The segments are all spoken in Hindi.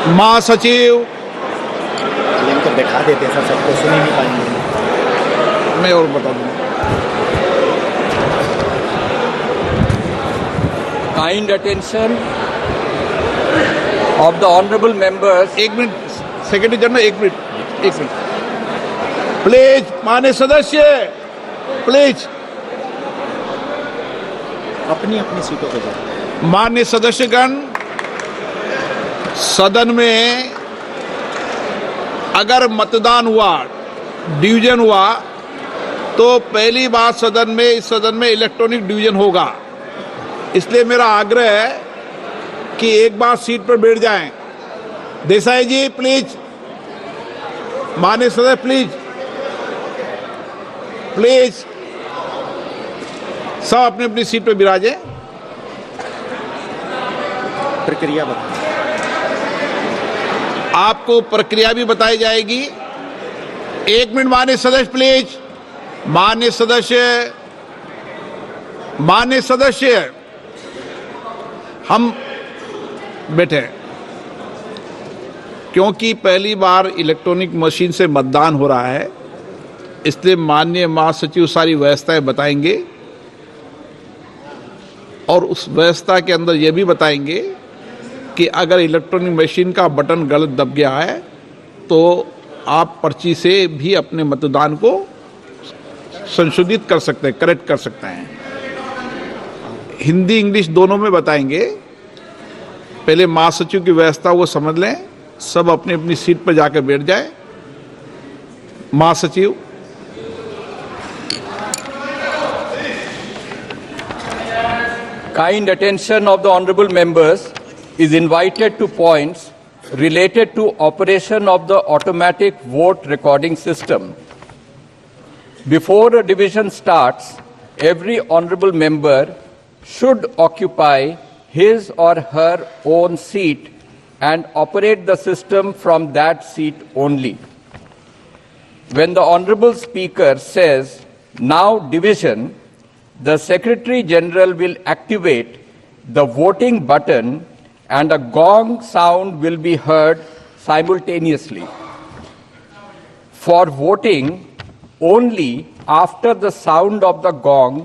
महासचिव लिंक दिखा देते हैं सर, सबको सुन ही नहीं पाएंगे। मैं और बता दूंगा। Kind attention of the honorable members. एक मिनट सेक्रेटरी जनरल, एक मिनट प्लीज। माननीय सदस्य प्लीज अपनी अपनी सीटों पे जाओ। माननीय सदस्यगण, सदन में अगर मतदान हुआ, डिवीजन हुआ, तो पहली बार इस सदन में इलेक्ट्रॉनिक डिवीजन होगा। इसलिए मेरा आग्रह है कि एक बार सीट पर बैठ जाएं। देसाई जी प्लीज, माननीय सदस्य प्लीज सब अपनी अपनी सीट पर विराजें। प्रक्रिया बता, आपको प्रक्रिया भी बताई जाएगी। एक मिनट माननीय सदस्य प्लीज। माननीय सदस्य हम बैठे, क्योंकि पहली बार इलेक्ट्रॉनिक मशीन से मतदान हो रहा है, इसलिए माननीय महासचिव सारी व्यवस्थाएं बताएंगे और उस व्यवस्था के अंदर यह भी बताएंगे कि अगर इलेक्ट्रॉनिक मशीन का बटन गलत दब गया है तो आप पर्ची से भी अपने मतदान को संशोधित कर सकते हैं, करेक्ट कर सकते हैं। हिंदी इंग्लिश दोनों में बताएंगे। पहले महासचिव की व्यवस्था वो समझ लें, सब अपनी अपनी सीट पर जाकर बैठ जाए। महासचिव Kind attention of the honorable members is invited to points related to operation of the automatic vote recording system. Before a division starts, every honorable member should occupy his or her own seat and operate the system from that seat only. When the honorable speaker says, "Now division," the Secretary General will activate the voting button and a gong sound will be heard simultaneously. For voting, only after the sound of the gong,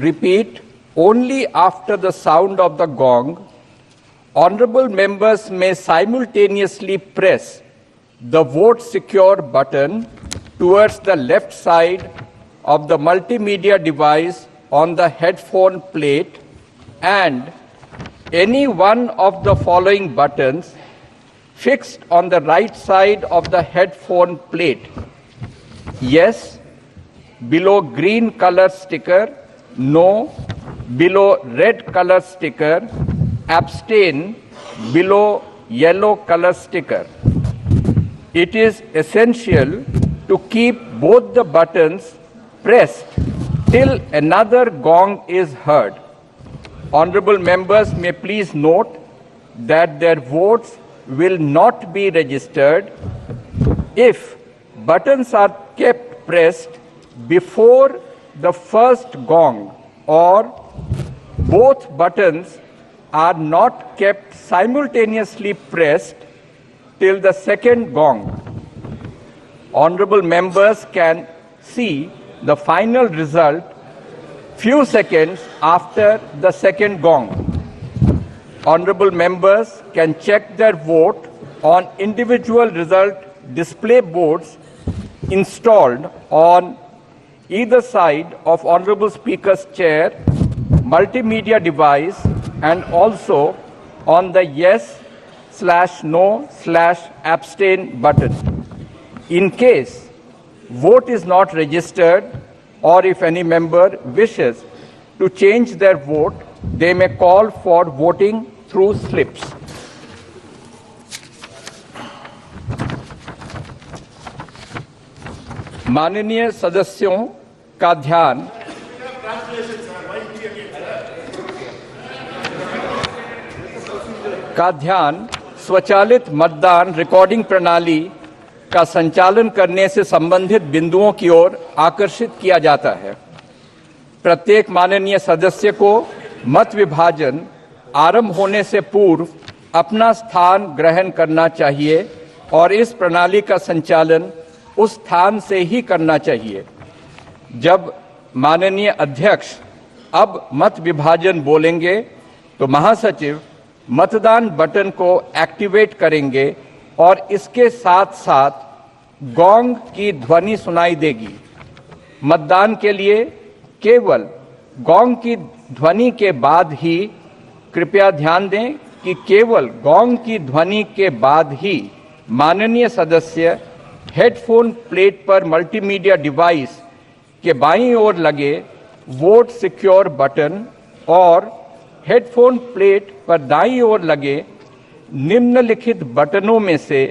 repeat, only after the sound of the gong, honorable members may simultaneously press the vote secure button towards the left side of the multimedia device on the headphone plate and any one of the following buttons fixed on the right side of the headphone plate. Yes, below green color sticker. No, below red color sticker. Abstain, below yellow color sticker. It is essential to keep both the buttons pressed till another gong is heard. Honorable members may please note that their votes will not be registered if buttons are kept pressed before the first gong or both buttons are not kept simultaneously pressed till the second gong. Honorable members can see the final result few seconds after the second gong. Honorable members can check their vote on individual result display boards installed on either side of Honorable Speaker's chair, multimedia device, and also on the yes/no/abstain button. In case vote is not registered or if any member wishes to change their vote, they may call for voting through slips. माननीय सदस्यों का ध्यान स्वचालित मतदान रिकॉर्डिंग प्रणाली का संचालन करने से संबंधित बिंदुओं की ओर आकर्षित किया जाता है। प्रत्येक माननीय सदस्य को मत विभाजन आरंभ होने से पूर्व अपना स्थान ग्रहण करना चाहिए और इस प्रणाली का संचालन उस स्थान से ही करना चाहिए। जब माननीय अध्यक्ष अब मत विभाजन बोलेंगे तो महासचिव मतदान बटन को एक्टिवेट करेंगे और इसके साथ साथ गोंग की ध्वनि सुनाई देगी। मतदान के लिए केवल गोंग की ध्वनि के बाद ही, कृपया ध्यान दें कि केवल गोंग की ध्वनि के बाद ही माननीय सदस्य हेडफोन प्लेट पर मल्टीमीडिया डिवाइस के बाईं ओर लगे वोट सिक्योर बटन और हेडफोन प्लेट पर दाईं ओर लगे निम्नलिखित बटनों में से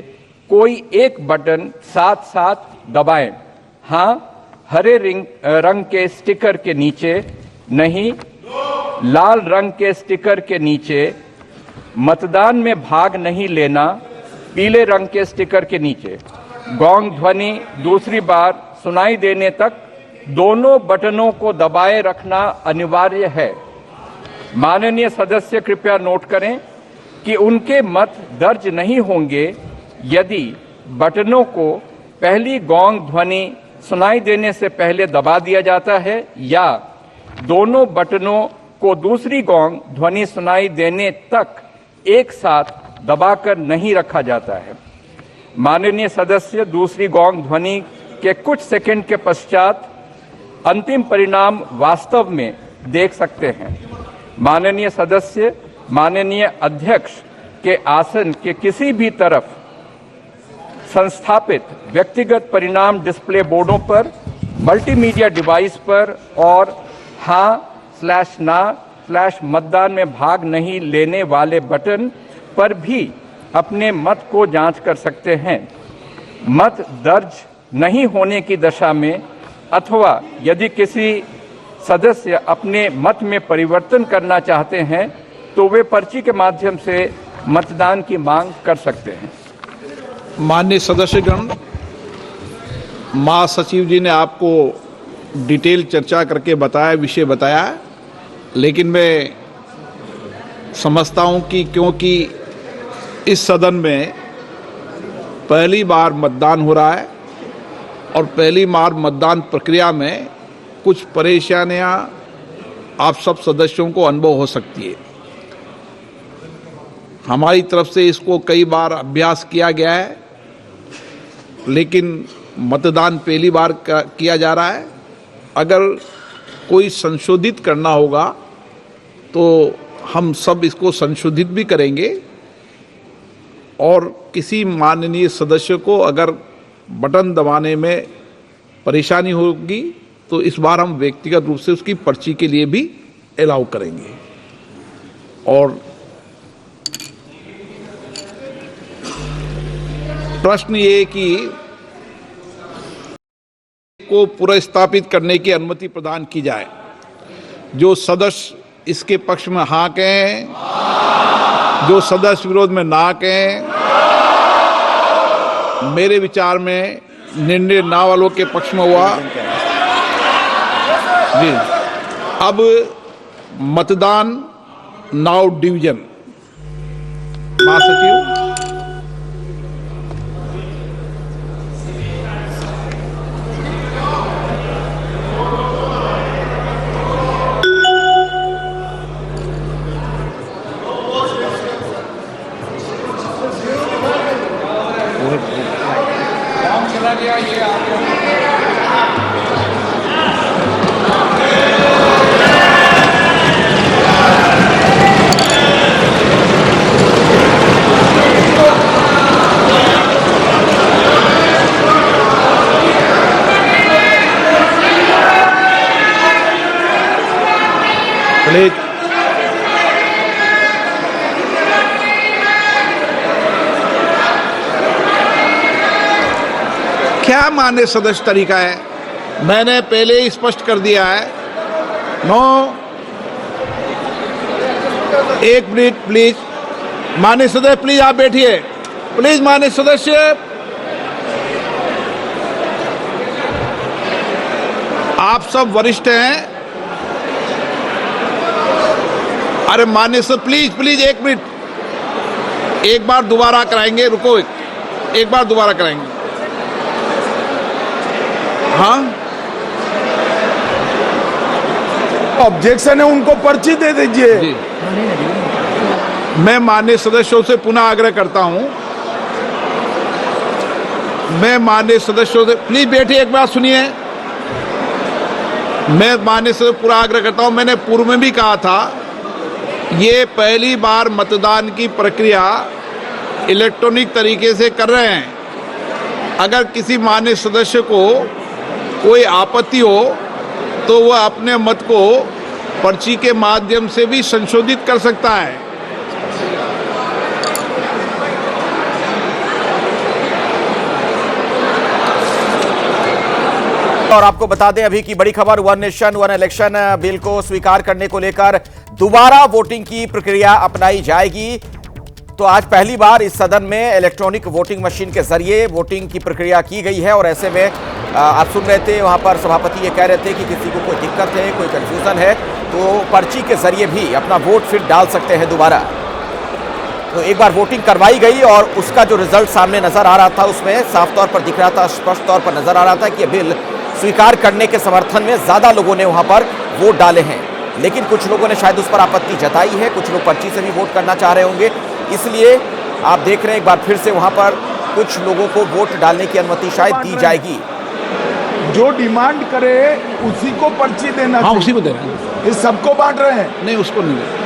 कोई एक बटन साथ साथ दबाएं। हाँ, हरे रंग के स्टिकर के नीचे नहीं, लाल रंग के स्टिकर के नीचे। मतदान में भाग नहीं लेना, पीले रंग के स्टिकर के नीचे। गोंग ध्वनि दूसरी बार सुनाई देने तक दोनों बटनों को दबाए रखना अनिवार्य है। माननीय सदस्य कृपया नोट करें कि उनके मत दर्ज नहीं होंगे यदि बटनों को पहली गोंग ध्वनि सुनाई देने से पहले दबा दिया जाता है या दोनों बटनों को दूसरी गोंग ध्वनि सुनाई देने तक एक साथ दबाकर नहीं रखा जाता है। माननीय सदस्य दूसरी गोंग ध्वनि के कुछ सेकंड के पश्चात अंतिम परिणाम वास्तव में देख सकते हैं। माननीय सदस्य माननीय अध्यक्ष के आसन के किसी भी तरफ संस्थापित व्यक्तिगत परिणाम डिस्प्ले बोर्डों पर, मल्टीमीडिया डिवाइस पर और हाँ/ना/मतदान में भाग नहीं लेने वाले बटन पर भी अपने मत को जांच कर सकते हैं। मत दर्ज नहीं होने की दशा में अथवा यदि किसी सदस्य अपने मत में परिवर्तन करना चाहते हैं तो वे पर्ची के माध्यम से मतदान की मांग कर सकते हैं। माननीय सदस्यगण, महासचिव जी ने आपको डिटेल चर्चा करके बताया, विषय बताया, लेकिन मैं समझता हूं कि क्योंकि इस सदन में पहली बार मतदान हो रहा है और पहली बार मतदान प्रक्रिया में कुछ परेशानियां आप सब सदस्यों को अनुभव हो सकती है। हमारी तरफ से इसको कई बार अभ्यास किया गया है, लेकिन मतदान पहली बार किया जा रहा है। अगर कोई संशोधित करना होगा तो हम सब इसको संशोधित भी करेंगे और किसी माननीय सदस्य को अगर बटन दबाने में परेशानी होगी तो इस बार हम व्यक्तिगत रूप से उसकी पर्ची के लिए भी अलाउ करेंगे। और प्रश्न ये कि को पुनर्स्थापित करने की अनुमति प्रदान की जाए। जो सदस्य इसके पक्ष में हाँ कहें, जो सदस्य विरोध में ना कहें। मेरे विचार में निर्णय ना वालों के पक्ष में हुआ। जी, अब मतदान नाउ डिवीजन। महासचिव, क्या मान्य सदस्य तरीका है? मैंने पहले ही स्पष्ट कर दिया है। नो, एक मिनट प्लीज। मान्य सदस्य प्लीज आप बैठिए। प्लीज मान्य सदस्य, आप सब वरिष्ठ हैं। अरे मान्य सदस्य प्लीज प्लीज एक मिनट। एक बार दोबारा कराएंगे, रुको एक बार दोबारा कराएंगे। हाँ, ऑब्जेक्शन है, उनको पर्ची दे दीजिए। जी। मैं माननीय सदस्यों से पुनः आग्रह करता हूं, मैं माननीय सदस्यों से, प्लीज बैठिए, एक बात सुनिए। मैं माननीय सदस्य पूरा आग्रह करता हूं, मैंने पूर्व में भी कहा था, ये पहली बार मतदान की प्रक्रिया इलेक्ट्रॉनिक तरीके से कर रहे हैं। अगर किसी माननीय सदस्य को कोई आपत्ति हो तो वह अपने मत को पर्ची के माध्यम से भी संशोधित कर सकता है। और आपको बता दें अभी की बड़ी खबर, one nation one election bill को स्वीकार करने को लेकर दोबारा वोटिंग की प्रक्रिया अपनाई जाएगी। तो आज पहली बार इस सदन में इलेक्ट्रॉनिक वोटिंग मशीन के जरिए वोटिंग की प्रक्रिया की गई है। और ऐसे में आप सुन रहे थे, वहां पर सभापति ये कह रहे थे कि किसी को कोई दिक्कत है, कोई कंफ्यूजन है तो पर्ची के जरिए भी अपना वोट फिर डाल सकते हैं दोबारा। तो एक बार वोटिंग करवाई गई और उसका जो रिजल्ट सामने नजर आ रहा था उसमें साफ तौर पर दिख रहा था, स्पष्ट तौर पर नजर आ रहा था कि यह बिल स्वीकार करने के समर्थन में ज्यादा लोगों ने वहां पर वोट डाले हैं। लेकिन कुछ लोगों ने शायद उस पर आपत्ति जताई है, कुछ लोग पर्ची से भी वोट करना चाह रहे होंगे। इसलिए आप देख रहे हैं एक बार फिर से वहां पर कुछ लोगों को वोट डालने की अनुमति शायद दी जाएगी। जो डिमांड करे उसी को पर्ची देना। हाँ, उसी को दे रहे हैं। ये सबको बांट रहे हैं? नहीं, उसको नहीं दे रहे।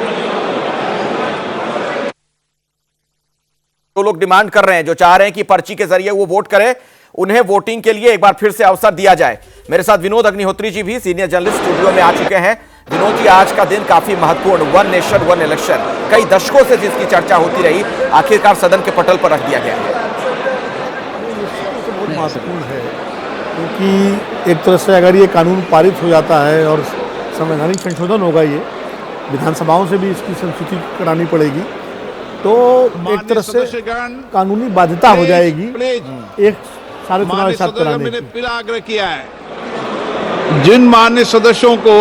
तो लोग डिमांड कर रहे हैं, जो चाह रहे हैं कि पर्ची के जरिए वो वोट करे, उन्हें वोटिंग के लिए एक बार फिर से अवसर दिया जाए। मेरे साथ विनोद अग्निहोत्री जी भी सीनियर जर्नलिस्ट स्टूडियो में आ चुके हैं। विनोद जी, आज का दिन काफी महत्वपूर्ण, वन नेशन वन इलेक्शन, कई दशकों से जिसकी चर्चा होती रही, आखिरकार सदन के पटल पर रख दिया गया है। बहुत महत्वपूर्ण है क्योंकि एक तरह से अगर ये कानून पारित हो जाता है और संवैधानिक संशोधन होगा, ये विधानसभाओं से भी इसकी संस्तुति करानी पड़ेगी, तो एक तरह से कानूनी बाध्यता हो जाएगी एक सारे चुनाव एक साथ कराने मैंने की। फिर आग्रह किया है, जिन मान्य सदस्यों को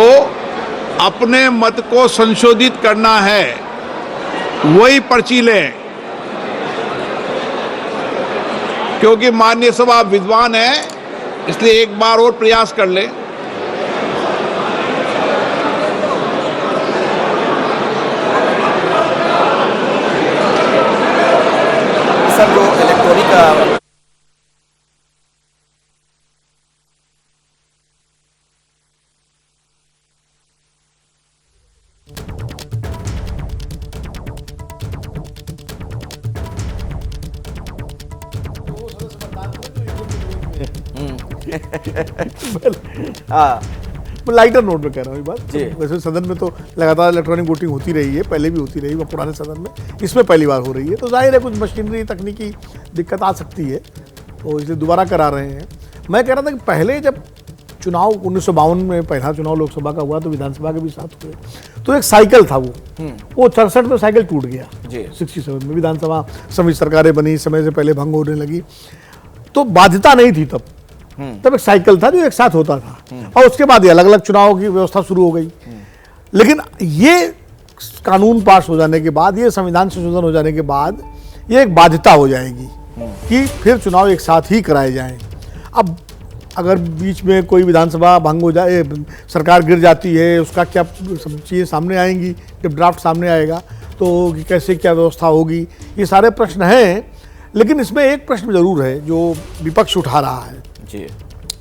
अपने मत को संशोधित करना है वही पर्ची लें, क्योंकि माननीय सभा विद्वान है, इसलिए एक बार और प्रयास कर लें। सर, जो इलेक्ट्रॉनिक हाँ, मैं लाइटर नोट में कह रहा हूँ ये बात। जी। वैसे सदन में तो लगातार इलेक्ट्रॉनिक वोटिंग होती रही है, पहले भी होती रही है पुराने सदन में, इसमें पहली बार हो रही है। तो जाहिर है कुछ मशीनरी तकनीकी दिक्कत आ सकती है, तो इसलिए दोबारा करा रहे हैं। मैं कह रहा था कि पहले जब चुनाव 1952 में पहला चुनाव लोकसभा का हुआ तो विधानसभा के भी साथ हुए, तो एक साइकिल था वो 67 में साइकिल टूट गया। जी। 67 में विधानसभा समिति सरकारें बनी, समय से पहले भंग होने लगी, तो बाध्यता नहीं थी तब एक साइकिल था जो एक साथ होता था, और उसके बाद ये अलग अलग चुनाव की व्यवस्था शुरू हो गई। लेकिन ये कानून पास हो जाने के बाद, ये संविधान संशोधन हो जाने के बाद, ये एक बाध्यता हो जाएगी कि फिर चुनाव एक साथ ही कराए जाएं। अब अगर बीच में कोई विधानसभा भंग हो जाए, सरकार गिर जाती है, उसका क्या सब चीज़ें सामने आएंगी, जब ड्राफ्ट सामने आएगा तो कि कैसे क्या व्यवस्था होगी, ये सारे प्रश्न हैं। लेकिन इसमें एक प्रश्न जरूर है जो विपक्ष उठा रहा है। जी।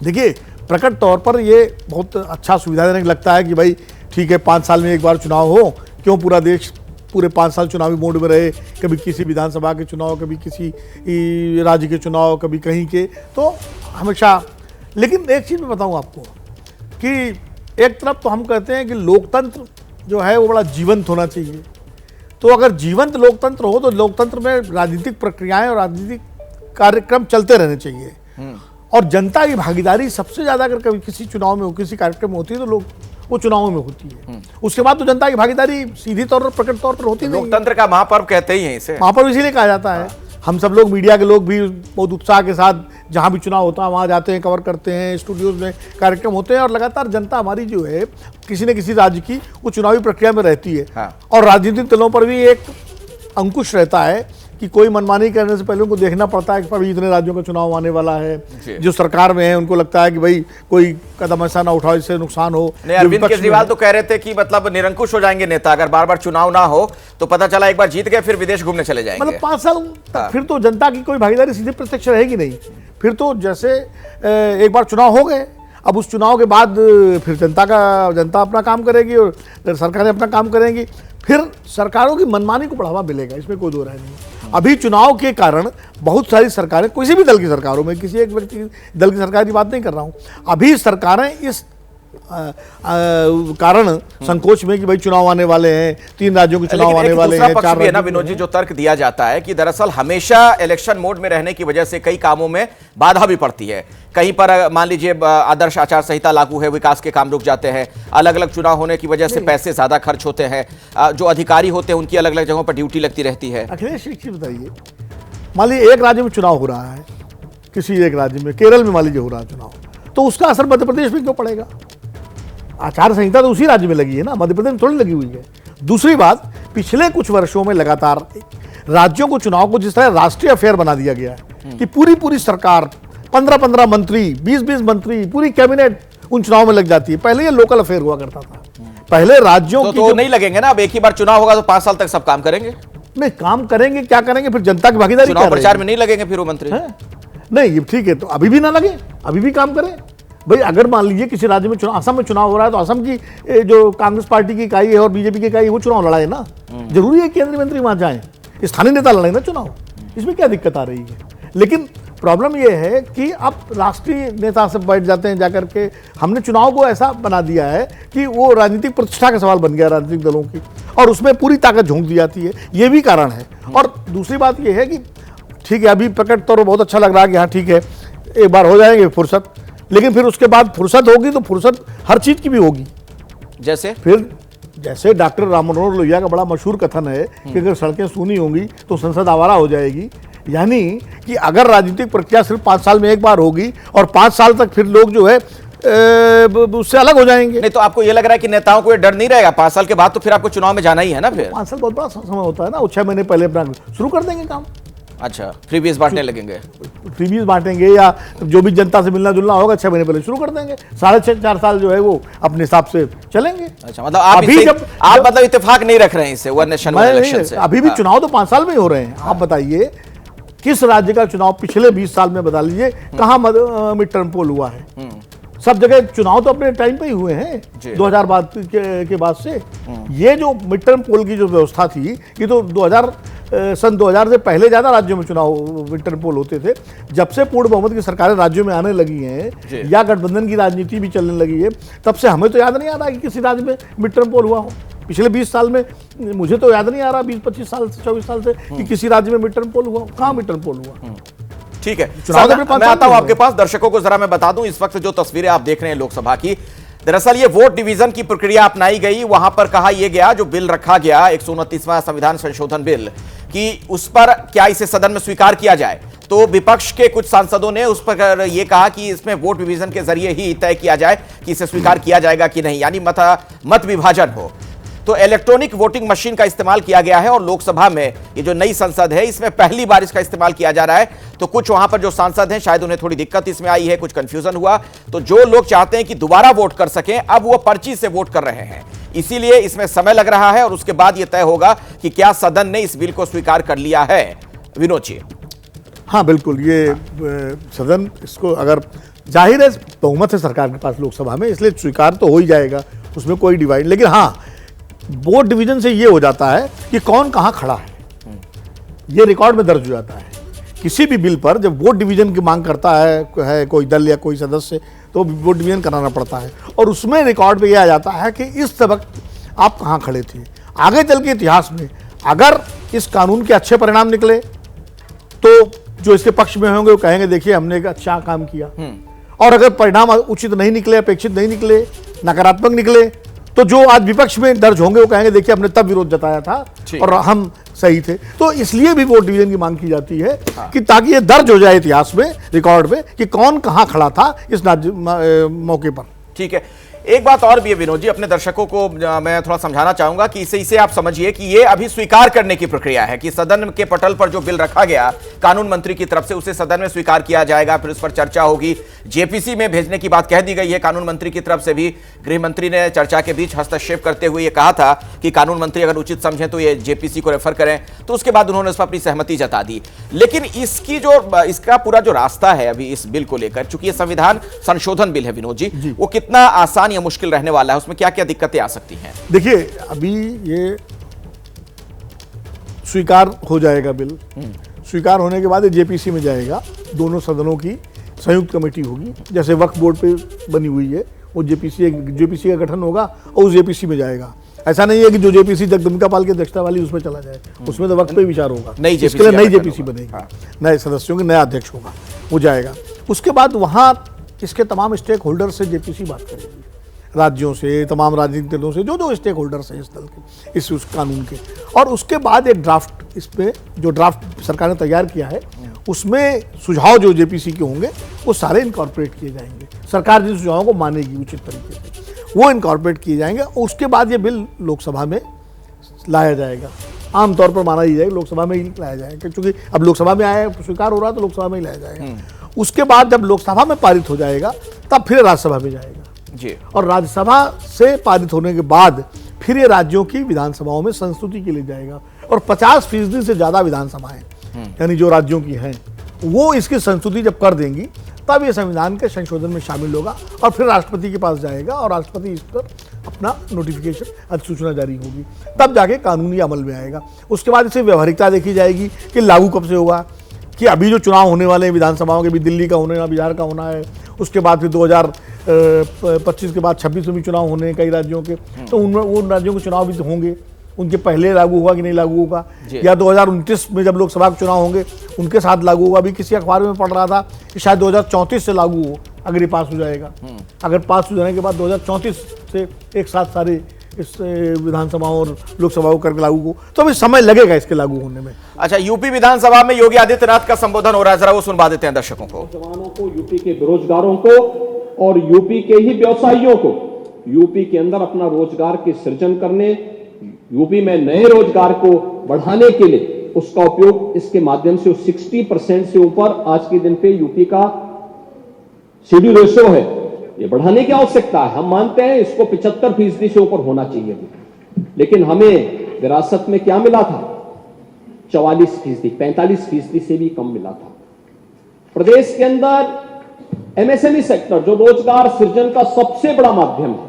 देखिए, प्रकट तौर पर ये बहुत अच्छा सुविधाजनक लगता है कि भाई ठीक है, 5 साल में एक बार चुनाव हो, क्यों पूरा देश पूरे 5 साल चुनावी मोड में रहे, कभी किसी विधानसभा के चुनाव, कभी किसी राज्य के चुनाव, कभी कहीं के, तो हमेशा। लेकिन एक चीज़ मैं बताऊँ आपको कि एक तरफ तो हम कहते हैं कि लोकतंत्र जो है वो बड़ा जीवंत होना चाहिए। तो अगर जीवंत लोकतंत्र हो तो लोकतंत्र में राजनीतिक प्रक्रियाएं और राजनीतिक कार्यक्रम चलते रहने चाहिए, और जनता की भागीदारी सबसे ज़्यादा अगर कभी किसी चुनाव में हो, किसी कार्यक्रम में होती है तो लोग वो चुनावों में होती है। उसके बाद तो जनता की भागीदारी सीधी तौर पर, प्रकट तौर पर होती नहीं। लोकतंत्र का महापर्व कहते ही हैं इसे। महापर्व इसीलिए कहा जाता है। हम सब लोग, मीडिया के लोग भी बहुत उत्साह के साथ जहाँ भी चुनाव होता है वहाँ जाते हैं, कवर करते हैं, स्टूडियोज में कार्यक्रम होते हैं, और लगातार जनता हमारी जो है किसी न किसी राज्य की वो चुनावी प्रक्रिया में रहती है। हाँ। और राजनीतिक दलों पर भी एक अंकुश रहता है कि कोई मनमानी करने से पहले उनको देखना पड़ता है कि अभी इतने राज्यों का चुनाव आने वाला है, जो सरकार में है उनको लगता है कि भाई कोई कदम ऐसा ना उठाओ इससे नुकसान हो। नहीं, अरविंद केजरीवाल तो कह रहे थे कि मतलब निरंकुश हो जाएंगे नेता अगर बार बार चुनाव ना हो तो, पता चला एक बार जीत गए फिर विदेश घूमने चले जाएंगे। मतलब 5 साल तक फिर तो जनता की कोई भागीदारी सीधे प्रत्यक्ष रहेगी नहीं। फिर तो जैसे एक बार चुनाव हो गए, अब उस चुनाव के बाद फिर जनता अपना काम करेगी और सरकारें अपना काम करेंगी, फिर सरकारों की मनमानी को बढ़ावा मिलेगा, इसमें कोई दो राय नहीं। अभी चुनाव के कारण बहुत सारी सरकारें, किसी भी दल की सरकारों में, किसी एक व्यक्ति दल की सरकार की बात नहीं कर रहा हूं, अभी सरकारें इस कारण संकोच में कि भाई चुनाव आने वाले हैं, 3 राज्यों के चुनाव आने वाले हैं, 4 भी है ना विनोद जी, जो तर्क दिया जाता है कि दरअसल हमेशा इलेक्शन मोड में रहने की वजह से कई कामों में बाधा भी पड़ती है। कहीं पर मान लीजिए आदर्श आचार संहिता लागू है, विकास के काम रुक जाते हैं, अलग अलग चुनाव होने की वजह से पैसे ज्यादा खर्च होते हैं, जो अधिकारी होते हैं उनकी अलग अलग जगहों पर ड्यूटी लगती रहती है। अखिलेश एक चीज बताइए, मान लीजिए एक राज्य में चुनाव हो रहा है, किसी एक राज्य में, केरल में मान लीजिए हो रहा है चुनाव, तो उसका असर मध्य प्रदेश में क्यों पड़ेगा? आचार संहिता तो उसी राज्य में लगी है ना, मध्य प्रदेश में थोड़ी लगी हुई है। दूसरी बात, पिछले कुछ वर्षों में लगातार राज्यों को चुनाव को जिस तरह राष्ट्रीय अफेयर बना दिया गया है कि पूरी सरकार 15 मंत्री, 20 मंत्री, पूरी कैबिनेट उन चुनाव में लग जाती है। पहले ये लोकल अफेयर हुआ करता था, पहले राज्यों की तो नहीं लगेंगे ना, अब एक ही बार चुनाव होगा तो 5 साल तक सब काम करेंगे। नहीं, काम करेंगे, क्या करेंगे फिर? जनता की भागीदारी चुनाव प्रचार में नहीं लगेंगे फिर वो मंत्री। नहीं, ये ठीक है, तो अभी भी ना लगे, अभी भी काम करें भाई। अगर मान लीजिए किसी राज्य में चुनाव, असम में चुनाव हो रहा है, तो असम की जो कांग्रेस पार्टी की इकाई है और बीजेपी की इकाई है वो चुनाव लड़ाए ना, जरूरी है केंद्रीय मंत्री वहां जाए, स्थानीय नेता लड़ाए ना चुनाव, इसमें क्या दिक्कत आ रही है? लेकिन प्रॉब्लम यह है कि अब राष्ट्रीय नेता सब बैठ जाते हैं जाकर के, हमने चुनाव को ऐसा बना दिया है कि वो राजनीतिक प्रतिष्ठा का सवाल बन गया राजनीतिक दलों की, और उसमें पूरी ताकत झोंक दी जाती है, ये भी कारण है। और दूसरी बात यह है कि ठीक है, अभी प्रकट तौर पर बहुत अच्छा लग रहा है कि हाँ ठीक है, एक बार हो जाएंगे फुर्सत, लेकिन फिर उसके बाद फुर्सत होगी तो फुर्सत हर चीज की भी होगी। जैसे डॉक्टर राम मनोहर लोहिया का बड़ा मशहूर कथन है कि अगर सड़कें सूनी होंगी तो संसद आवारा हो जाएगी, यानी कि अगर राजनीतिक प्रक्रिया सिर्फ 5 साल में एक बार होगी और 5 साल तक फिर लोग जो है उससे अलग हो जाएंगे। नहीं तो आपको ये लग रहा है कि नेताओं को ये डर नहीं रहेगा 5 साल के बाद तो फिर आपको चुनाव में जाना ही है ना? फिर 5 साल बहुत बड़ा समय होता है ना, 6 महीने पहले अपना शुरू कर देंगे काम। अच्छा, फ्रीबीज बांटने लगेंगे, फ्रीबीज बांटेंगे या जो भी जनता से मिलना जुलना होगा 6 महीने पहले शुरू कर देंगे, 4.5 साल जो है वो अपने हिसाब से चलेंगे। अच्छा, मतलब आप अभी आप मतलब इत्तेफाक नहीं रख रहे हैं इससे, वन नेशन वन इलेक्शन से? अभी भी चुनाव तो 5 साल में ही हो रहे हैं। आप बताइए किस राज्य का चुनाव पिछले 20 साल में बता लीजिए कहां मिड टर्म पोल हुआ है? सब जगह चुनाव तो अपने टाइम पे ही हुए हैं 2000 के बाद से। ये जो मिड टर्म पोल की जो व्यवस्था थी, ये तो सन 2000 से पहले ज्यादा राज्यों में चुनाव मिड टर्म पोल होते थे। जब से पूर्ण बहुमत की सरकारें राज्यों में आने लगी हैं या गठबंधन की राजनीति भी चलने लगी है, तब से हमें तो याद नहीं आ रहा कि किसी राज्य में मिड टर्म पोल हुआ हो। पिछले 20 साल में मुझे तो याद नहीं आ रहा, 20-25 साल से 24 साल से कि किसी राज्य में मिड टर्म पोल हुआ। कहां मिड टर्म पोल हुआ? ठीक है, मैं आता हूं आपके पास। दर्शकों को जरा मैं बता दूं, इस वक्त जो तस्वीरें आप देख रहे हैं लोकसभा की, दरअसल ये वोट डिवीजन की प्रक्रिया अपनाई गई। वहां पर कहा यह गया, जो बिल रखा गया 129वां संविधान संशोधन बिल, कि उस पर क्या इसे सदन में स्वीकार किया जाए, तो विपक्ष के कुछ सांसदों ने उस पर यह कहा कि इसमें वोट डिवीजन के जरिए ही तय किया जाए कि इसे स्वीकार किया जाएगा कि नहीं, यानी मत विभाजन हो। तो इलेक्ट्रॉनिक वोटिंग मशीन का इस्तेमाल किया गया है और लोकसभा में ये जो नई संसद है इसमें पहली बार इसका इस्तेमाल किया जा रहा है। तो कुछ वहां पर जो सांसद हैं शायद उन्हें थोड़ी दिक्कत इसमें आई है, कुछ कंफ्यूजन हुआ। तो जो लोग चाहते हैं कि दोबारा वोट कर सकें, अब वो पर्ची से वोट कर रहे हैं, इसीलिए इसमें समय लग रहा है और उसके बाद यह तय होगा कि क्या सदन ने इस बिल को स्वीकार कर लिया है। विनोद जी। हाँ बिल्कुल, ये सदन इसको, अगर जाहिर है बहुमत है सरकार के पास लोकसभा में, इसलिए स्वीकार तो हो ही जाएगा, उसमें कोई डिवाइड। लेकिन हाँ, वोट डिवीजन से ये हो जाता है कि कौन कहां खड़ा है, ये रिकॉर्ड में दर्ज हो जाता है। किसी भी बिल पर जब वोट डिवीजन की मांग करता है कोई दल या कोई सदस्य, तो वोट डिवीजन कराना पड़ता है और उसमें रिकॉर्ड में यह आ जाता है कि इस वक्त आप कहां खड़े थे। आगे चल के इतिहास में अगर इस कानून के अच्छे परिणाम निकले तो जो इसके पक्ष में होंगे वो कहेंगे देखिए हमने एक अच्छा काम किया, और अगर परिणाम उचित नहीं निकले, अपेक्षित नहीं निकले, नकारात्मक निकले, तो जो आज विपक्ष में दर्ज होंगे वो कहेंगे देखिए हमने तब विरोध जताया था और हम सही थे। तो इसलिए भी वोट डिवीजन की मांग की जाती है कि ताकि ये दर्ज हो जाए इतिहास में, रिकॉर्ड में, कि कौन कहां खड़ा था इस मौके पर। ठीक है, एक बात और भी है विनोद जी, अपने दर्शकों को मैं थोड़ा समझाना चाहूंगा कि इसे आप समझिए कि ये अभी स्वीकार करने की प्रक्रिया है कि सदन के पटल पर जो बिल रखा गया कानून मंत्री की तरफ से उसे सदन में स्वीकार किया जाएगा, फिर उस पर चर्चा होगी, जेपीसी में भेजने की बात कह दी गई है। कानून मंत्री की तरफ से भी गृह मंत्री ने चर्चा के बीच हस्तक्षेप करते हुए ये कहा था कि कानून मंत्री अगर उचित समझें तो ये जेपीसी को रेफर करें, तो उसके बाद उन्होंने उस पर अपनी सहमति जता दी। लेकिन इसका पूरा जो रास्ता है अभी इस बिल को लेकर, चूंकि ये संविधान संशोधन बिल है विनोद जी, वो कितना आसान या मुश्किल रहने वाला है, उसमें क्या क्या दिक्कतें आ सकती हैं? देखिए, अभी ये स्वीकार हो जाएगा बिल, स्वीकार होने के बाद ये जेपीसी में जाएगा, दोनों सदनों की संयुक्त कमेटी होगी, जैसे वक्फ बोर्ड पे बनी हुई है, वो जेपीसी का गठन होगा और उस जेपीसी में जाएगा। ऐसा नहीं है कि जो जेपीसी जगदम्बिका पाल की अध्यक्षता वाली उसमें चला जाए, उसमें तो वक्त पे विचार होगा, इसके लिए नई जेपीसी बनेगी, नए सदस्यों के नया अध्यक्ष होगा, वो जाएगा। उसके बाद वहाँ इसके तमाम स्टेक होल्डर से जेपीसी बात करेगी, राज्यों से, तमाम राजनीतिक दलों से, जो स्टेक होल्डर्स हैं इस दल के, उस कानून के, और उसके बाद एक ड्राफ्ट, इस पे जो ड्राफ्ट सरकार ने तैयार किया है उसमें सुझाव जो जेपीसी के होंगे वो सारे इनकॉर्पोरेट किए जाएंगे। सरकार जिन सुझावों को मानेगी उचित तरीके से वो इनकॉर्पोरेट किए जाएंगे। उसके बाद ये बिल लोकसभा में लाया जाएगा, आमतौर पर माना ही जाएगा लोकसभा में ही लाया जाएगा, क्योंकि अब लोकसभा में आया, स्वीकार हो रहा है तो लोकसभा में ही लाया जाएगा। उसके बाद जब लोकसभा में पारित हो जाएगा तब फिर राज्यसभा में जाएगा जी, और राज्यसभा से पारित होने के बाद फिर ये राज्यों की विधानसभाओं में संस्तुति के लिए जाएगा, और 50% से ज्यादा विधानसभाएं यानी जो राज्यों की हैं वो इसकी संस्तुति जब कर देंगी तब ये संविधान के संशोधन में शामिल होगा, और फिर राष्ट्रपति के पास जाएगा और राष्ट्रपति इस पर अपना नोटिफिकेशन, अधिसूचना जारी होगी, तब जाके कानूनी अमल में आएगा। उसके बाद इसे व्यवहारिकता देखी जाएगी कि लागू कब से होगा, कि अभी जो चुनाव होने वाले हैं विधानसभाओं के भी, दिल्ली का होना है, बिहार का होना है, उसके बाद फिर 2025 के बाद 26 में भी चुनाव होने हैं कई राज्यों के, तो उन राज्यों के चुनाव भी तो होंगे, उनके पहले लागू होगा कि नहीं लागू होगा, या 2029 में जब लोकसभा के चुनाव होंगे उनके साथ लागू होगा। अभी किसी अखबार में पढ़ रहा था कि शायद 2034 से लागू हो, अगर ये पास हो जाएगा, अगर पास हो जाने के बाद 2034 से एक साथ सारे इस विधानसभाओं और लोकसभाओं करके लागू हो, तो अभी समय लगेगा इसके लागू होने में। अच्छा, यूपी विधानसभा में योगी आदित्यनाथ का संबोधन हो रहा है, जरा वो सुनवा देते हैं दर्शकों को। जवानों को, यूपी के बेरोजगारों को और यूपी के ही व्यवसायियों को यूपी के अंदर अपना रोजगार के सृजन करने, यूपी में नए रोजगार को बढ़ाने के लिए उसका उपयोग इसके माध्यम से 60% से ऊपर आज के दिन पे यूपी का शेड्यूल रेशो है, ये बढ़ाने की आवश्यकता है। हम मानते हैं इसको 75% से ऊपर होना चाहिए, लेकिन हमें विरासत में क्या मिला था, 44%, 45% से भी कम मिला था। प्रदेश के अंदर एमएसएमई सेक्टर जो रोजगार सृजन का सबसे बड़ा माध्यम है,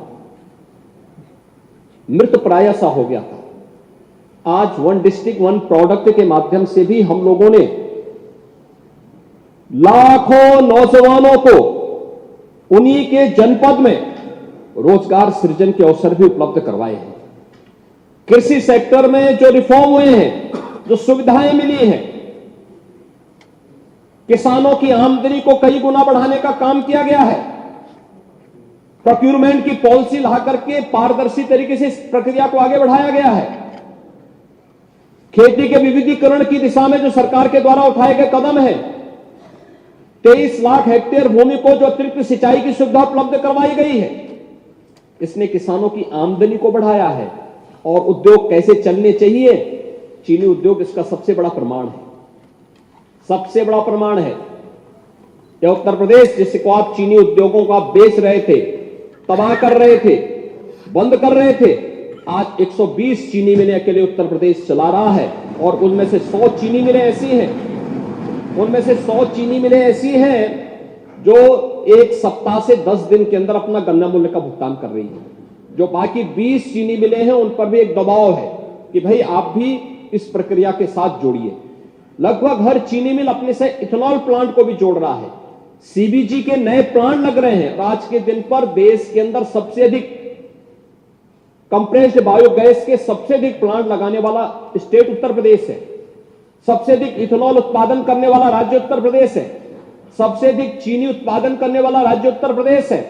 मृत प्राय सा हो गया था। आज वन डिस्ट्रिक्ट वन प्रोडक्ट के माध्यम से भी हम लोगों ने लाखों नौजवानों को उन्हीं के जनपद में रोजगार सृजन के अवसर भी उपलब्ध करवाए हैं। कृषि सेक्टर में जो रिफॉर्म हुए हैं, जो सुविधाएं मिली हैं, किसानों की आमदनी को कई गुना बढ़ाने का काम किया गया है। प्रोक्यूरमेंट की पॉलिसी ला करके पारदर्शी तरीके से इस प्रक्रिया को आगे बढ़ाया गया है। खेती के विविधीकरण की दिशा में जो सरकार के द्वारा उठाए गए कदम है, 23 लाख हेक्टेयर भूमि को जो अतिरिक्त सिंचाई की सुविधा उपलब्ध करवाई गई है, इसने किसानों की आमदनी को बढ़ाया है। और उद्योग कैसे चलने चाहिए, चीनी उद्योग इसका सबसे बड़ा प्रमाण है, सबसे बड़ा प्रमाण है। या उत्तर प्रदेश जिसको आप चीनी उद्योगों को आप बेच रहे थे, तबाह कर रहे थे, बंद कर रहे थे, आज 120 चीनी मिलें अकेले उत्तर प्रदेश चला रहा है, और उनमें से 100 चीनी मिलें ऐसी हैं, उनमें से 100 चीनी मिलें ऐसी हैं जो एक सप्ताह से 10 दिन के अंदर अपना गन्ना मूल्य का भुगतान कर रही है। जो बाकी 20 चीनी मिलें हैं उन पर भी एक दबाव है कि भाई आप भी इस प्रक्रिया के साथ जोड़िए। लगभग हर चीनी मिल अपने से इथेनॉल प्लांट को भी जोड़ रहा है, सीबीजी के नए प्लांट लग रहे हैं। आज के दिन पर देश के अंदर सबसे अधिक कंप्रेस्ड बायोगैस के सबसे अधिक प्लांट लगाने वाला स्टेट उत्तर प्रदेश है, सबसे अधिक इथेनॉल उत्पादन करने वाला राज्य उत्तर प्रदेश है, सबसे अधिक चीनी उत्पादन करने वाला राज्य उत्तर प्रदेश है,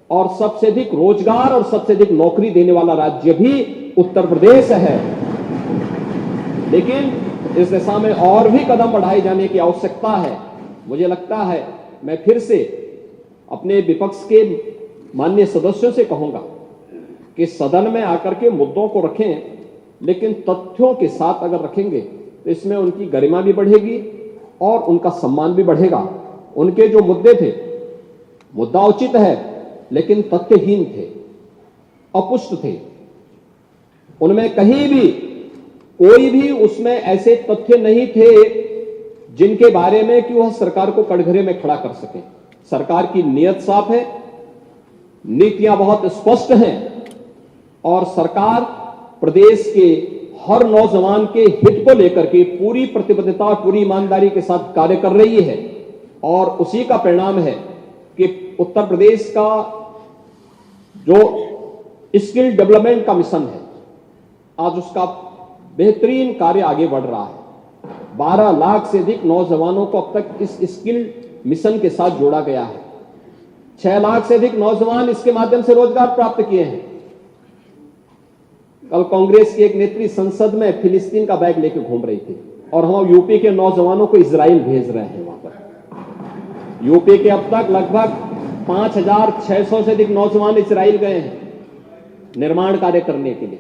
और सबसे अधिक रोजगार और सबसे अधिक नौकरी देने वाला राज्य भी उत्तर प्रदेश है। लेकिन इस दिशा में और भी कदम बढ़ाए जाने की आवश्यकता है। मुझे लगता है, मैं फिर से अपने विपक्ष के माननीय सदस्यों से कहूंगा कि सदन में आकर के मुद्दों को रखें, लेकिन तथ्यों के साथ अगर रखेंगे तो इसमें उनकी गरिमा भी बढ़ेगी और उनका सम्मान भी बढ़ेगा। उनके जो मुद्दे थे, मुद्दा उचित है लेकिन तथ्यहीन थे, अपुष्ट थे। उनमें कहीं भी कोई भी उसमें ऐसे तथ्य नहीं थे जिनके बारे में कि वह सरकार को कटघरे में खड़ा कर सके। सरकार की नीयत साफ है, नीतियां बहुत स्पष्ट हैं और सरकार प्रदेश के हर नौजवान के हित को लेकर के पूरी प्रतिबद्धता और पूरी ईमानदारी के साथ कार्य कर रही है। और उसी का परिणाम है कि उत्तर प्रदेश का जो स्किल डेवलपमेंट का मिशन है, आज उसका बेहतरीन कार्य आगे बढ़ रहा है। 12 लाख से अधिक नौजवानों को अब तक इस स्किल मिशन के साथ जोड़ा गया है। 6 लाख से अधिक नौजवान इसके माध्यम से रोजगार प्राप्त किए हैं। कल कांग्रेस की एक नेत्री संसद में फिलिस्तीन का बैग लेकर घूम रही थी और हम यूपी के नौजवानों को इजराइल भेज रहे हैं। वहां पर यूपी के अब तक लगभग 5,600 से अधिक नौजवान इजराइल गए हैं निर्माण कार्य करने के लिए,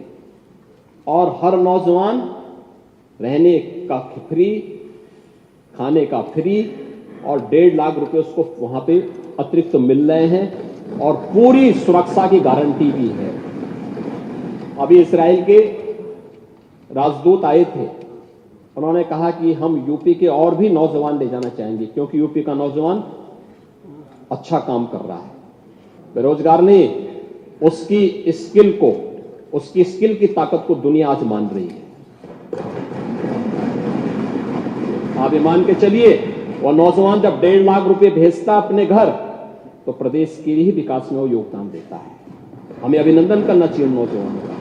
और हर नौजवान रहने का फ्री, खाने का फ्री और 1.5 लाख रुपए उसको वहां पे अतिरिक्त मिल रहे हैं और पूरी सुरक्षा की गारंटी भी है। अभी इजराइल के राजदूत आए थे, उन्होंने कहा कि हम यूपी के और भी नौजवान ले जाना चाहेंगे क्योंकि यूपी का नौजवान अच्छा काम कर रहा है, बेरोजगार नहीं, उसकी स्किल को, उसकी स्किल की ताकत को दुनिया आज मान रही है। आप ये मान के चलिए, वो नौजवान जब 1.5 लाख रुपए भेजता अपने घर तो प्रदेश के ही विकास में वो योगदान देता है। हमें अभिनंदन करना चाहिए उन नौजवानों का।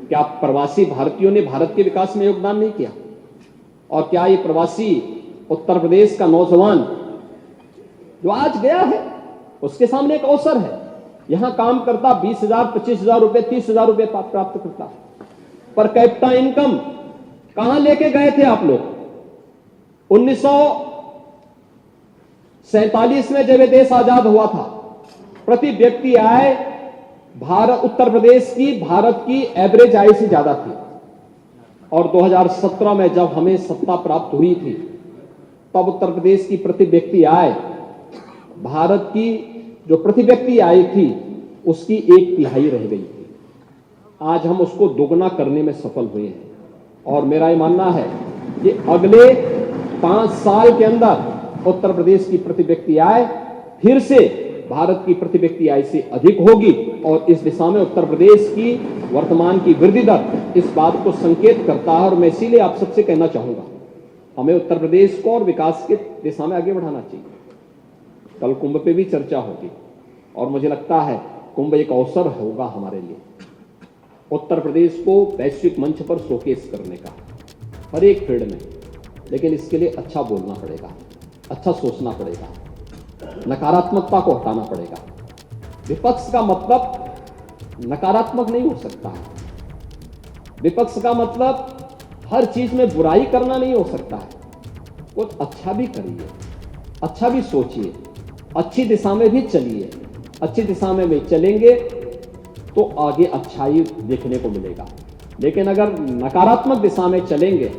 क्या प्रवासी भारतीयों ने भारत के विकास में योगदान नहीं किया? और क्या ये प्रवासी उत्तर प्रदेश का नौजवान जो आज गया है, उसके सामने एक अवसर है, यहां काम करता 20,000, 25,000 रुपए, 30,000 रुपए प्राप्त करता, पर कैपिटा इनकम कहां लेके गए थे आप लोग? 1947 में जब ये देश आजाद हुआ था, प्रति व्यक्ति आय उत्तर प्रदेश की भारत की एवरेज आय से ज्यादा थी, और 2017 में जब हमें सत्ता प्राप्त हुई थी तब उत्तर प्रदेश की प्रति व्यक्ति आय भारत की जो प्रति व्यक्ति आय थी उसकी 1/3 रह गई थी। आज हम उसको दोगुना करने में सफल हुए हैं और मेरा ये मानना है कि अगले 5 साल के अंदर उत्तर प्रदेश की प्रति व्यक्ति आय फिर से भारत की प्रति व्यक्ति आय से अधिक होगी, और इस दिशा में उत्तर प्रदेश की वर्तमान की वृद्धि दर इस बात को संकेत करता है। और मैं इसीलिए आप सबसे कहना चाहूंगा, हमें उत्तर प्रदेश को और विकास की दिशा में आगे बढ़ाना चाहिए। कल कुंभ पे भी चर्चा होगी और मुझे लगता है कुंभ एक अवसर होगा हमारे लिए उत्तर प्रदेश को वैश्विक मंच पर शोकेस करने का हर एक फील्ड में। लेकिन इसके लिए अच्छा बोलना पड़ेगा, अच्छा सोचना पड़ेगा, नकारात्मकता को हटाना पड़ेगा। विपक्ष का मतलब नकारात्मक नहीं हो सकता है, विपक्ष का मतलब हर चीज में बुराई करना नहीं हो सकता है। कुछ अच्छा भी करिए, अच्छा भी सोचिए, अच्छी दिशा में भी चलिए। अच्छी दिशा में भी चलेंगे तो आगे अच्छाई देखने को मिलेगा, लेकिन अगर नकारात्मक दिशा में चलेंगे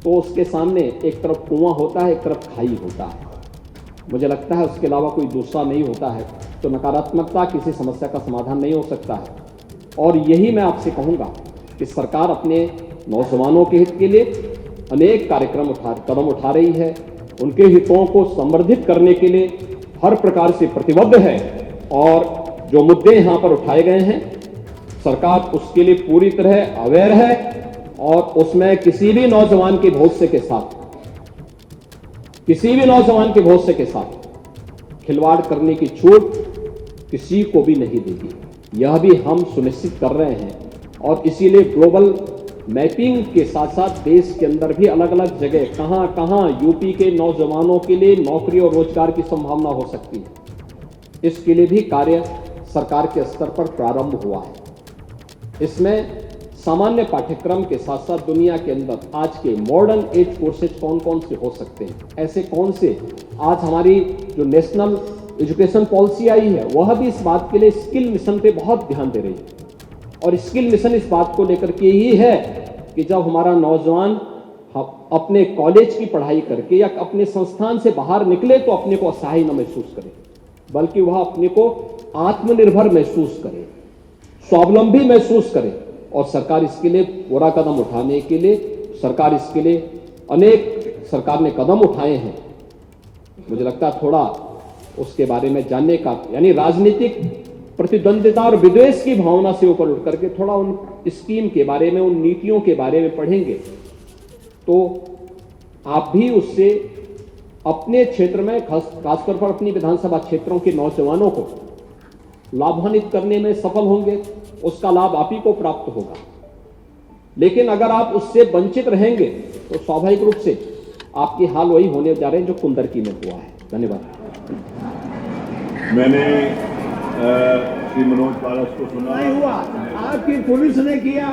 तो उसके सामने एक तरफ कुआं होता है, एक तरफ खाई होता है। मुझे लगता है उसके अलावा कोई दूसरा नहीं होता है। तो नकारात्मकता किसी समस्या का समाधान नहीं हो सकता है। और यही मैं आपसे कहूंगा कि सरकार अपने नौजवानों के हित के लिए अनेक कदम उठा रही है। उनके हितों को संवर्धित करने के लिए हर प्रकार से प्रतिबद्ध है, और जो मुद्दे यहां पर उठाए गए हैं सरकार उसके लिए पूरी तरह अवेयर है, और उसमें किसी भी नौजवान के भविष्य के साथ खिलवाड़ करने की छूट किसी को भी नहीं देगी। यह भी हम सुनिश्चित कर रहे हैं, और इसीलिए ग्लोबल मैपिंग के साथ साथ देश के अंदर भी अलग अलग जगह कहां कहां यूपी के नौजवानों के लिए नौकरी और रोजगार की संभावना हो सकती है, इसके लिए भी कार्य सरकार के स्तर पर प्रारंभ हुआ है। इसमें सामान्य पाठ्यक्रम के साथ साथ दुनिया के अंदर आज के मॉडर्न एज कोर्सेज कौन कौन से हो सकते हैं, ऐसे कौन से आज हमारी जो नेशनल एजुकेशन पॉलिसी आई है वह भी इस बात के लिए स्किल मिशन पे बहुत ध्यान दे रही है। और स्किल मिशन इस बात को लेकर के ही है कि जब हमारा नौजवान अपने कॉलेज की पढ़ाई करके या अपने संस्थान से बाहर निकले तो अपने को असहाय न महसूस करे, बल्कि वह अपने को आत्मनिर्भर महसूस करे, स्वावलंबी महसूस करे। और सरकार इसके लिए पूरा कदम उठाने के लिए सरकार इसके लिए अनेक सरकार ने कदम उठाए हैं। मुझे लगता है थोड़ा उसके बारे में जानने का, यानी राजनीतिक प्रतिद्वंदिता और विद्वेष की भावना से ऊपर उठ करके थोड़ा उन स्कीम के बारे में, उन नीतियों के बारे में पढ़ेंगे तो आप भी उससे अपने क्षेत्र में खासतौर पर अपनी विधानसभा क्षेत्रों के नौजवानों को लाभान्वित करने में सफल होंगे। उसका लाभ आप ही को प्राप्त होगा। लेकिन अगर आप उससे वंचित रहेंगे तो स्वाभाविक रूप से आपके हाल वही होने जा रहे हैं जो कुंदरकी में हुआ है। धन्यवाद। मैंने श्री मनोज पारस को सुना। नहीं हुआ, आपकी पुलिस ने किया।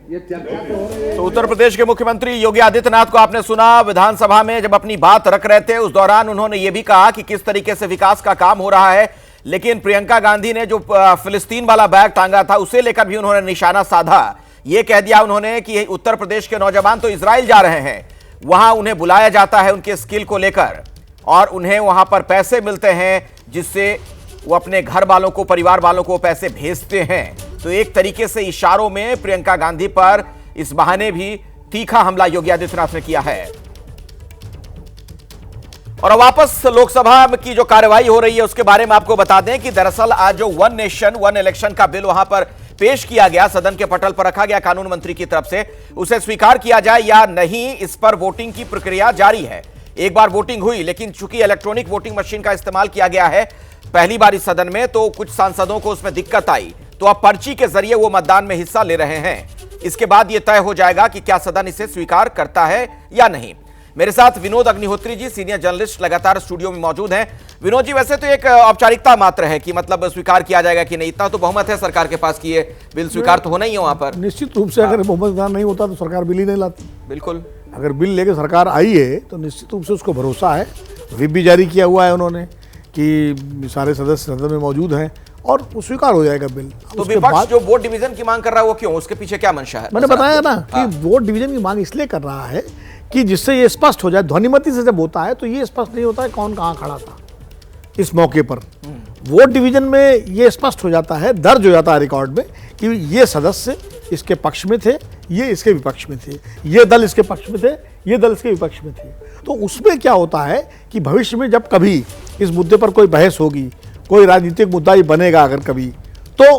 ये चर्चा तो हो रही है। तो उत्तर प्रदेश के मुख्यमंत्री योगी आदित्यनाथ को आपने सुना, विधानसभा में जब अपनी बात रख रहे थे उस दौरान उन्होंने ये भी कहा कि किस तरीके से विकास का काम हो रहा है। लेकिन प्रियंका गांधी ने जो फिलिस्तीन वाला बैग टांगा था उसे लेकर भी उन्होंने निशाना साधा। यह कह दिया उन्होंने कि उत्तर प्रदेश के नौजवान तो इजराइल जा रहे हैं, वहां उन्हें बुलाया जाता है उनके स्किल को लेकर और उन्हें वहां पर पैसे मिलते हैं जिससे वो अपने घर वालों को, परिवार वालों को पैसे भेजते हैं। तो एक तरीके से इशारों में प्रियंका गांधी पर इस बहाने भी तीखा हमला योगी आदित्यनाथ ने किया है। और अब वापस लोकसभा की जो कार्रवाई हो रही है उसके बारे में आपको बता दें कि दरअसल आज जो वन नेशन वन इलेक्शन का बिल वहां पर पेश किया गया, सदन के पटल पर रखा गया कानून मंत्री की तरफ से, उसे स्वीकार किया जाए या नहीं इस पर वोटिंग की प्रक्रिया जारी है। एक बार वोटिंग हुई, लेकिन चूंकि इलेक्ट्रॉनिक वोटिंग मशीन का इस्तेमाल किया गया है पहली बार इस सदन में, तो कुछ सांसदों को उसमें दिक्कत आई, तो अब पर्ची के जरिए वो मतदान में हिस्सा ले रहे हैं। इसके बाद यह तय हो जाएगा कि क्या सदन इसे स्वीकार करता है या नहीं। मेरे साथ विनोद अग्निहोत्री जी, सीनियर जर्नलिस्ट, लगातार स्टूडियो में मौजूद हैं। विनोद जी, वैसे तो एक औपचारिकता मात्र है कि मतलब स्वीकार किया जाएगा कि नहीं, इतना तो बहुमत है सरकार के पास कि ये बिल स्वीकार तो होना ही है वहां पर। निश्चित रूप से अगर बहुमत नहीं होता तो सरकार बिल ही नहीं लाती। बिल्कुल, अगर बिल लेके सरकार आई है तो निश्चित रूप से उसको भरोसा है। व्हिप भी जारी किया हुआ है उन्होंने कि सारे सदस्य सदन में मौजूद हैं और वो स्वीकार हो जाएगा बिल। तो विपक्ष जो वोट डिवीजन की मांग कर रहा है वो क्यों, उसके पीछे क्या मंशा है? मैंने बताया ना कि वोट डिवीजन की मांग इसलिए कर रहा है कि जिससे ये स्पष्ट हो जाए। ध्वनिमति से जब होता है तो ये स्पष्ट नहीं होता है कौन कहाँ खड़ा था इस मौके पर। वोट डिवीजन में ये स्पष्ट हो जाता है, दर्ज हो जाता है रिकॉर्ड में कि ये सदस्य इसके पक्ष में थे, ये इसके विपक्ष में थे, ये दल इसके पक्ष में थे, ये दल इसके विपक्ष में थे। तो उसमें क्या होता है कि भविष्य में जब कभी इस मुद्दे पर कोई बहस होगी, कोई राजनीतिक मुद्दा ही बनेगा अगर कभी, तो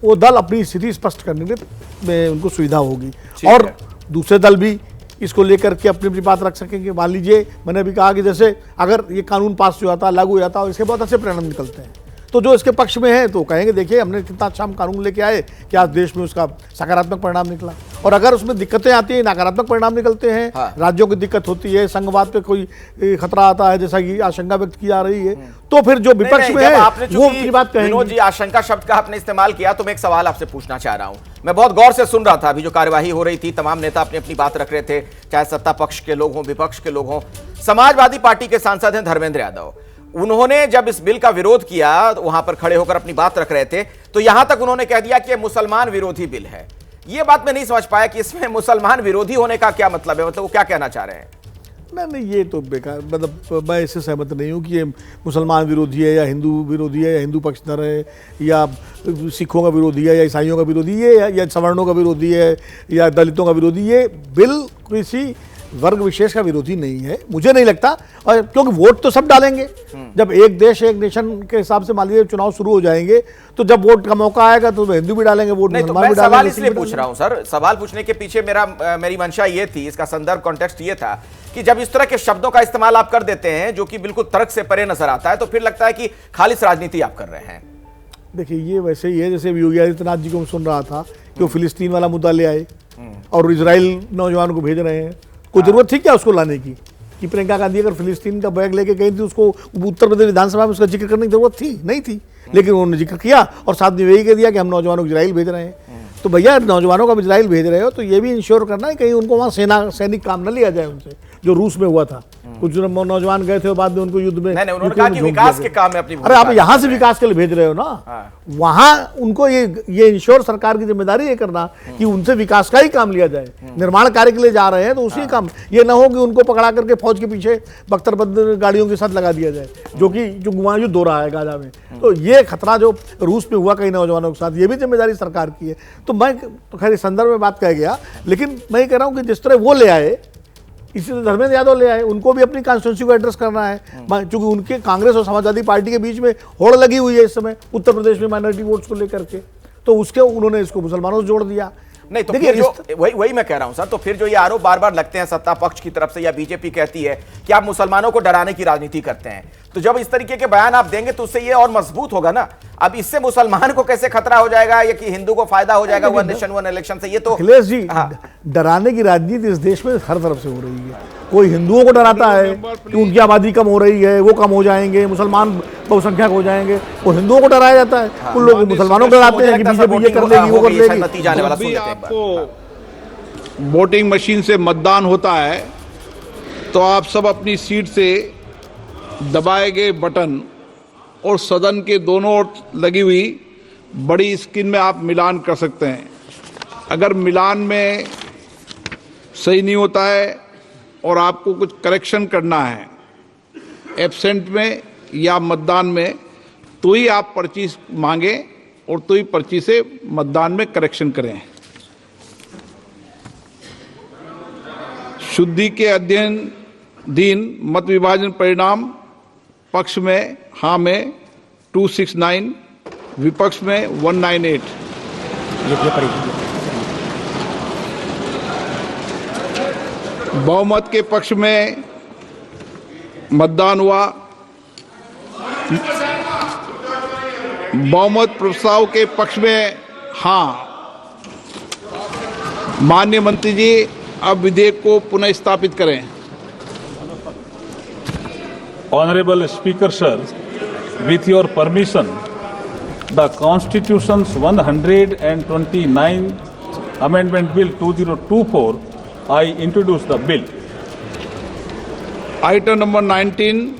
वो दल अपनी स्थिति स्पष्ट करने में उनको सुविधा होगी और दूसरे दल भी इसको लेकर के अपनी अपनी बात रख सकेंगे। मान लीजिए मैंने भी कहा कि जैसे अगर ये कानून पास हो जाता, लागू हो जाता और इसके बहुत अच्छे परिणाम निकलते हैं तो जो इसके पक्ष में है तो कहेंगे देखिए हमने कितना अच्छा हम कानून लेके आए कि आज देश में उसका सकारात्मक परिणाम निकला। और अगर उसमें दिक्कतें आती हैं, नकारात्मक परिणाम निकलते हैं, राज्यों की दिक्कत होती है, संघवाद पे कोई खतरा आता है जैसा कि आशंका व्यक्त की जा रही है, तो फिर जो विपक्ष में है वो अपनी बात कहेंगे। विनोद जी, आशंका शब्द का आपने इस्तेमाल किया तो मैं एक सवाल आपसे पूछना चाह रहा हूं। मैं बहुत गौर से सुन रहा था अभी जो कार्यवाही हो रही थी, तमाम नेता अपनी अपनी बात रख रहे थे, चाहे सत्ता पक्ष के लोग हों, विपक्ष के लोग हों। समाजवादी पार्टी के सांसद हैं धर्मेंद्र यादव, उन्होंने जब इस बिल का विरोध किया, वहां पर खड़े होकर अपनी बात रख रहे थे, तो यहां तक उन्होंने कह दिया कि यह मुसलमान विरोधी बिल है। यह बात मैं नहीं समझ पाया कि इसमें मुसलमान विरोधी होने का क्या मतलब है, मतलब वो क्या कहना चाह रहे हैं? नहीं, ये तो बेकार, मतलब मैं इससे सहमत नहीं हूँ कि ये मुसलमान विरोधी है या हिंदू विरोधी है या हिंदू पक्षधर है या सिखों का विरोधी है या ईसाइयों का विरोधी है या सवर्णों का विरोधी है या दलितों का विरोधी। ये बिल किसी वर्ग विशेष का विरोधी नहीं है, मुझे नहीं लगता। और क्योंकि वोट तो सब डालेंगे, जब एक देश एक नेशन के हिसाब से मान लीजिए चुनाव शुरू हो जाएंगे तो जब वोट का मौका आएगा तो हिंदू भी डालेंगे वोट, नहीं, तो मैं सवाल इसलिए पूछ रहा हूं सर, सवाल पूछने के पीछे मेरी मंशा ये थी, इसका संदर्भ कॉन्टेक्स्ट ये था कि जब इस तरह के शब्दों का इस्तेमाल आप कर देते हैं जो कि बिल्कुल तर्क से परे नजर आता है, तो फिर लगता है कि खालिस राजनीति आप कर रहे हैं। देखिए ये वैसे ही है जैसे योगी आदित्यनाथ जी को मैं सुन रहा था कि वो फिलिस्तीन वाला मुद्दा ले आए और इजराइल नौजवानों को भेज रहे हैं। कोई जरूरत थी क्या उसको लाने की? कि प्रियंका गांधी अगर फिलिस्तीन का बैग लेके गई थी उसको उत्तर प्रदेश विधानसभा में उसका जिक्र करने की जरूरत थी? नहीं थी, लेकिन उन्होंने जिक्र किया और साथ में यही कह दिया कि हम नौजवानों को इजराइल भेज रहे हैं। तो भैया नौजवानों को इजराइल भेज रहे हो तो ये भी इंश्योर करना है कहीं उनको वहाँ सैनिक काम न लिया जाए उनसे, जो रूस में हुआ था। कुछ नौजवान गए थे और बाद में उनको युद्ध में नहीं, उन्होंने यूक्रेन कहा में कि झोंक विकास दिया के काम में अपनी अरे आप भूमिका यहाँ से विकास के लिए भेज रहे हो ना, वहां उनको ये इंश्योर सरकार की जिम्मेदारी है करना कि उनसे विकास का ही काम लिया जाए। निर्माण कार्य के लिए जा रहे हैं तो उसी काम, ये ना हो कि उनको पकड़ा करके फौज के पीछे बख्तरबंद गाड़ियों के साथ लगा दिया जाए, जो गुआ युद्ध हो रहा है गाजा में। तो ये खतरा जो रूस में हुआ कई नौजवानों के साथ, ये भी जिम्मेदारी सरकार की है। तो मैं तो खैर इस संदर्भ में बात कह गया, लेकिन मैं ये कह रहा हूँ कि जिस तरह वो ले आए, इसी तरह धर्मेंद्र यादव ले आए, उनको भी अपनी कॉन्स्टिट्यूंसी को एड्रेस करना है, क्योंकि उनके कांग्रेस और समाजवादी पार्टी के बीच में होड़ लगी हुई है इस समय उत्तर प्रदेश में माइनॉरिटी वोट्स को लेकर के। तो उसके उन्होंने इसको मुसलमानों से जोड़ दिया। नहीं तो फिर जो वही मैं कह रहा हूं सर, तो फिर जो ये आरोप बार बार लगते हैं सत्ता पक्ष की तरफ से या बीजेपी कहती है कि आप मुसलमानों को डराने की राजनीति करते हैं, तो जब इस तरीके के बयान आप देंगे तो उससे ये और मजबूत होगा ना। अब इससे मुसलमान को कैसे खतरा हो जाएगा या कि हिंदू को फायदा हो जाएगा वन नेशन वन इलेक्शन से? ये तो अखिलेश जी, डराने की राजनीति इस देश में हर तरफ से हो रही है। कोई हिंदुओं को डराता है कि उनकी आबादी कम हो रही है, वो कम हो जाएंगे, मुसलमान बहुसंख्यक हो जाएंगे, वो हिंदुओं को डराया जाता है। उन लोग मुसलमानों को डराते हैं कि बीजेपी ये कर लेगी, वो कर लेगी। नतीजा आने वाला सुन लेते हैं एक बार। आपको वोटिंग मशीन से मतदान होता है तो आप सब अपनी सीट से दबाए गए बटन और सदन के दोनों ओर लगी हुई बड़ी स्क्रीन में आप मिलान कर सकते हैं। अगर मिलान में सही नहीं होता है और आपको कुछ करेक्शन करना है एब्सेंट में या मतदान में, तो ही आप पर्ची मांगे और तो ही पर्ची से मतदान में करेक्शन करें। शुद्धि के अध्ययन मत विभाजन परिणाम पक्ष में हाँ में 269, विपक्ष में 198। बहुमत के पक्ष में मतदान हुआ। बहुमत प्रस्ताव के पक्ष में हाँ। माननीय मंत्री जी, अब विधेयक को पुनः स्थापित करें। Honorable Speaker, sir, with your permission, the Constitution's 129 Amendment Bill 2024, I introduce the bill. Item number 19।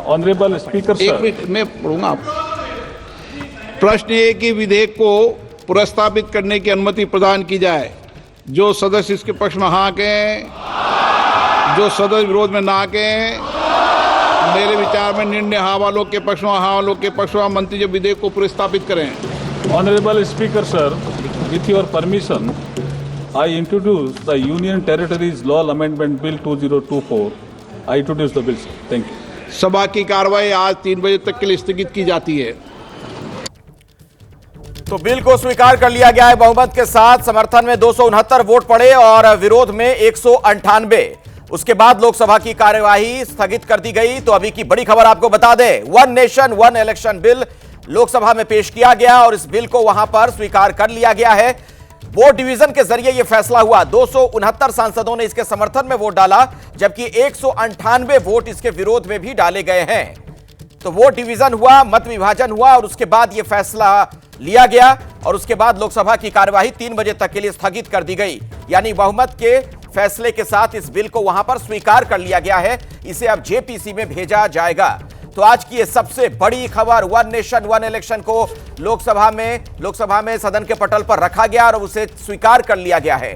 Honorable Speaker, एक sir. मिनट मैं पढ़ूंगा। प्रश्न ये कि विधेयक को पुनर्स्थापित करने की अनुमति प्रदान की जाए। जो सदस्य इसके पक्ष में हाँ कहें, जो सदस्य विरोध में ना कहें। मेरे विचार में निर्णय हाँ वालों के पक्ष में, हाँ वालों के पक्ष में। मंत्री जी विधेयक को पुनर्स्थापित करें। Honorable Speaker, sir, with your permission, I introduce the Union Territories Law Amendment Bill 2024. I introduce the bill, sir. Thank you. सभा की कार्रवाई आज 3 बजे तक के लिए स्थगित की जाती है। तो बिल को स्वीकार कर लिया गया है बहुमत के साथ। समर्थन में 269 वोट पड़े और विरोध में 198। उसके बाद लोकसभा की कार्यवाही स्थगित कर दी गई। तो अभी की बड़ी खबर आपको बता दें, one nation one election bill Lok Sabha में पेश किया गया और इस बिल को वहां पर स्वीकार कर लिया गया है। वोट डिवीजन के जरिए यह फैसला हुआ। 269 सांसदों ने इसके समर्थन में वोट डाला, जबकि 198 वोट इसके विरोध में भी डाले गए हैं। तो वोट डिवीजन हुआ, मत विभाजन हुआ और उसके बाद यह फैसला लिया गया और उसके बाद लोकसभा की कार्यवाही 3 बजे तक के लिए स्थगित कर दी गई। यानी बहुमत के फैसले के साथ इस बिल को वहां पर स्वीकार कर लिया गया है। इसे अब जेपीसी में भेजा जाएगा। तो आज की ये सबसे बड़ी खबर, वन नेशन वन इलेक्शन को लोकसभा में सदन के पटल पर रखा गया और उसे स्वीकार कर लिया गया है।